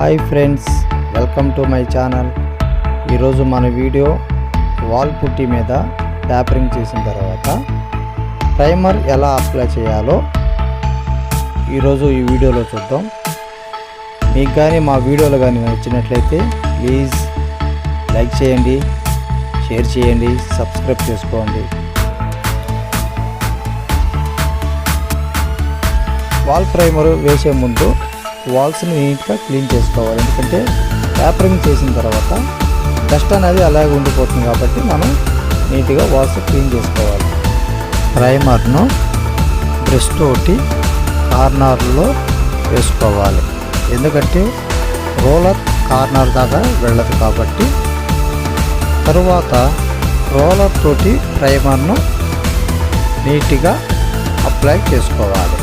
Hi friends, welcome to my channel. ఈరోజు మన video wall పుట్టి మీద పేపరింగ్ చేసిన తర్వాత ప్రైమర్ ఎలా అప్లై చేయాలో ఈరోజు ఈ వీడియోలో చూద్దాం. మీకు కానీ మా వీడియోలు కానీ నచ్చినట్లయితే ప్లీజ్ లైక్ చేయండి, షేర్ చేయండి, సబ్స్క్రైబ్ చేసుకోండి. వాల్ ప్రైమర్ వేసే ముందు వాల్స్ని నీట్గా క్లీన్ చేసుకోవాలి. ఎందుకంటే పేపరింగ్ చేసిన తర్వాత డస్ట్ అనేది అలాగే ఉండిపోతుంది కాబట్టి మనం నీట్గా వాల్స్ క్లీన్ చేసుకోవాలి. ప్రైమర్ను బ్రష్ తోటి కార్నర్లో వేసుకోవాలి. ఎందుకంటే రోలర్ కార్నర్ దాకా వెళ్ళదు కాబట్టి తరువాత రోలర్ తోటి ప్రైమర్ను నీట్గా అప్లై చేసుకోవాలి.